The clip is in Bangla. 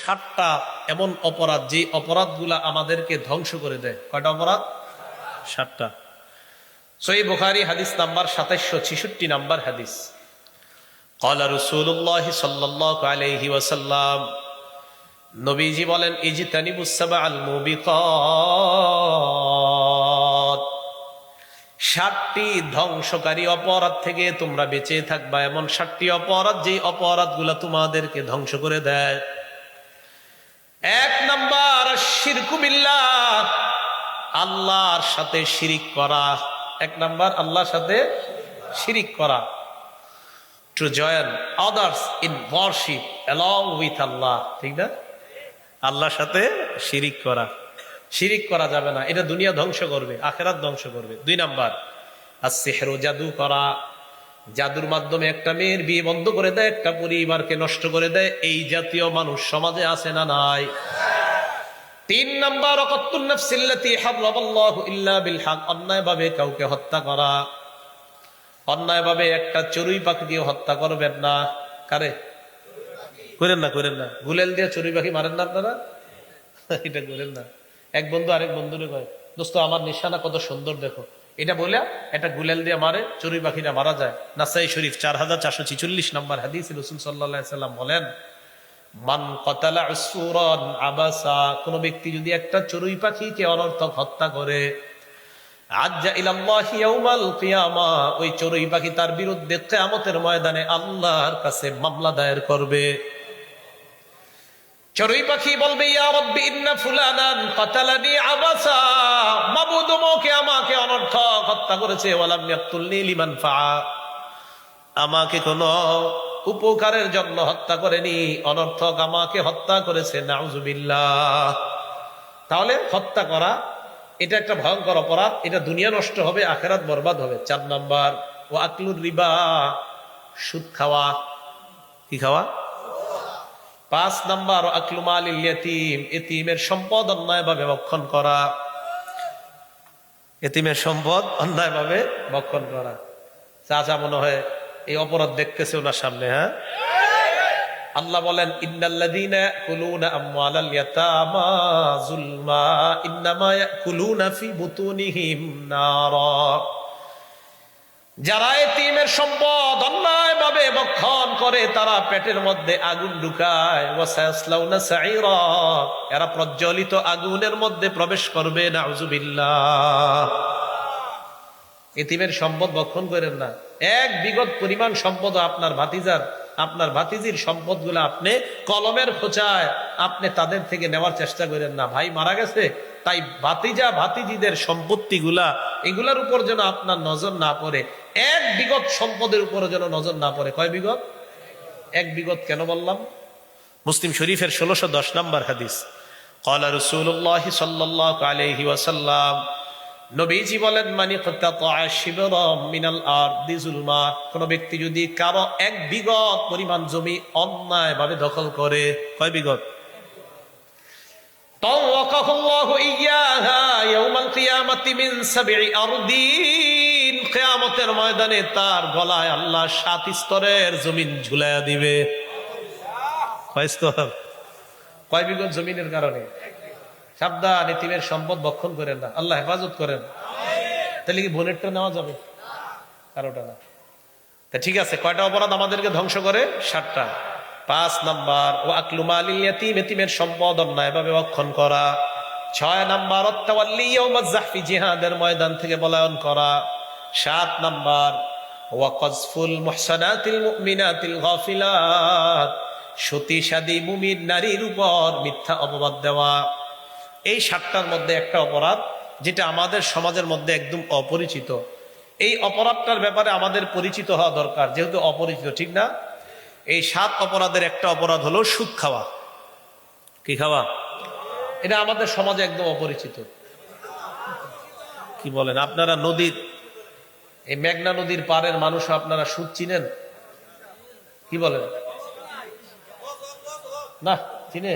7টা এমন অপরাধ, যে অপরাধগুলা আমাদেরকে ধ্বংস করে দেয়। কয়টা অপরাধ? 7টা। সহিহ বুখারী হাদিস নাম্বার 2766 নাম্বার হাদিস। ক্বালা রাসূলুল্লাহ সাল্লাল্লাহু আলাইহি ওয়াসাল্লাম, নবীজি বলেন, ইজতানিবুস সাবআল মুবিকাত, 7টি ধ্বংসকারী অপরাধ থেকে তোমরা বেঁচে থাকবা। এমন 7টি অপরাধ, যে অপরাধগুলা তোমাদেরকে ধ্বংস করে দেয়। 1 নাম্বার শিরকু বিল্লাহ, আল্লাহর সাথে শিরিক করা। 1 নাম্বার আল্লাহর সাথে শিরিক করা। To join others in worship along with Allah, ঠিক না? আল্লাহর সাথে শিরিক করা, শিরিক করা যাবে না। এটা দুনিয়া ধ্বংস করবে, আখিরাত ধ্বংস করবে। 2 নাম্বার আসসিহরু, জাদু করা। জাদুর মাধ্যমে একটা মেয়ের বিয়ে বন্ধ করে দেয়, একটা পরিবারকে নষ্ট করে দেয়। এই জাতীয় মানুষ সমাজে আছে না নাই? 3 নাম্বার ওয়াকাতুন নাফসিল্লাতী হারামাল্লাহু ইল্লা বিল হক, অন্যায়ভাবে কাউকে হত্যা করা। অন্যায়ভাবে একটা চড়ুই পাখিকে হত্যা করবেন না। কারে? করেন না, করেন না। গুলেল দিয়ে চড়ুই পাখি মারেন না আপনারা? এটা করেন না। এক বন্ধু আরেক বন্ধুরে কয়, দোস্ত আমার নিশানা কত সুন্দর দেখো। এটা বলে একটা গুলেল দিয়ে মারে, চড়ুই পাখিটা মারা যায়। নাসাই শরীফ 4446 নাম্বার হাদিস। রাসূল সাল্লাল্লাহু আলাইহি সাল্লাম বলেন, মান কাতালা উসফুরান আবাসা, কোন ব্যক্তি যদি একটা চড়ুই পাখিকে অনর্থক হত্যা করে, আজ্জা ইলাল্লাহি ইয়াউমাল কিয়ামা, ওই চড়ুই পাখি তার বিরুদ্ধে কিয়ামতের ময়দানে আল্লাহর কাছে মামলা দায়ের করবে। চড়ুই পাখি বলবে, ইয়া রাব্বি ইন্না ফুলানান কাতালানি আবাসা, মাবুদ মোকে আমাকে অনর্থক হত্যা করেছে, ওয়ালাম ইয়াকতুলনি লিমান ফা, আমাকে কোন উপকারের জন্য হত্যা করেনি, অনর্থক আমাকে হত্যা করেছে। নাউজুবিল্লাহ। তাহলে হত্যা করা এটা একটা ভয়ঙ্কর অপরাধ। এটা দুনিয়া নষ্ট হবে, আখিরাত বরবাদ হবে। 4 নাম্বার ও আকলুর রিবা, সুদ খাওয়া। কি খাওয়া? 5 নাম্বার আকলু মালিল ইয়াতীম, এতিমের সম্পদ অন্যায়ভাবে ভক্ষণ করা। এতিমের সম্পদ অন্যায়ভাবে ভক্ষণ করা। চাচা মনে হয় এই অপরাধ দেখতেছে ওনার সামনে। হ্যাঁ, আল্লাহ বলেন, ইন্নাল্লাযীনা ইয়াকুলুনা আমওয়ালাল ইয়াতামা যুলমা ইন্নামা ইয়াকুলুনা ফি বুতুনিহিম নারা, যারা এতিমের সম্পদ অন্যায়ভাবে ভক্ষণ করে তারা পেটের মধ্যে আগুন ঢুকায়। ওয়া সায়াসলাউনা সাঈরা, এরা প্রজ্বলিত আগুনের মধ্যে প্রবেশ করবে। নাউজুবিল্লাহ। এতিমের সম্পদ ভক্ষণ করেন না। এক বিগত পরিমাণ সম্পদ আপনার ভাতিজার, আপনার ভাতিজির সম্পদগুলো আপনি কলমের খোঁচায় আপনি তাদের থেকে নেওয়ার চেষ্টা করেন না। ভাই মারা গেছে, তাই ভাতিজা ভাতিজিদের সম্পত্তিগুলা, এগুলার উপর যেন আপনার নজর না পড়ে। এক বিগত সম্পদের উপর যেন নজর না পড়ে। কয় বিগত? 1 বিগত। কেন বললাম? মুসলিম শরীফের 1610 নাম্বার হাদিস। ক্বালা রাসূলুল্লাহ সাল্লাল্লাহু আলাইহি ওয়াসাল্লাম, নবীজি বলেন, মানি কাতাআ শিবরাম মিনাল আরদি যুলমা, কোন ব্যক্তি যদি কারো 1 বিগত পরিমাণ জমি অন্যায়ভাবে দখল করে। কয় বিগত? তাওয়াকাহুল্লাহু ইয়্যাহা ইয়াউমাল কিয়ামাতি মিন 7 আরদিন, কিয়ামতের ময়দানে তার গলায় আল্লাহ 7 স্তরের জমিন ঝুলাইয়া দিবে। কয় স্তর? কয় বিগত জমিনের কারণে? সাবধান, এতিমের সম্পদ ভক্ষণ করেন না। আল্লাহ হেফাজত করেন। তাহলে কি বোনেরটা নেওয়া যাবে? কারোটা না। তা ঠিক আছে, কয়টা অপরাধ আমাদেরকে ধ্বংস করে? 7টা। 5 নাম্বার ও আকলু মালিল ইয়াতীম, এতিমের সম্পদ অন্যায়ভাবে ভক্ষণ করা। 6 নাম্বার আত-তাওয়াল্লি ইয়াউমাজ যাহফি, জিহাদের ময়দান থেকে পলায়ন করা। 7 নাম্বার ওয়া কাযফুল মুহসানাতিল মুমিনাতিল গাফিলাত, সতীসাদী মুমিন নারীর উপর মিথ্যা অপবাদ দেওয়া। এই 7টার মধ্যে একটা অপরাধ যেটা আমাদের সমাজের মধ্যে একদম অপরিচিত। এই অপরাধটার ব্যাপারে আমাদের পরিচিত হওয়া দরকার, যেহেতু অপরিচিত, ঠিক না? এই 7 অপরাধের একটা অপরাধ হলো সুদ খাওয়া। কি খাওয়া? এটা আমাদের সমাজে একদম অপরিচিত। কি বলেন আপনারা? নদীর, এই মেঘনা নদীর পাড়ের মানুষ আপনারা সুদ চিনেন? কি বলেন? না চিনে?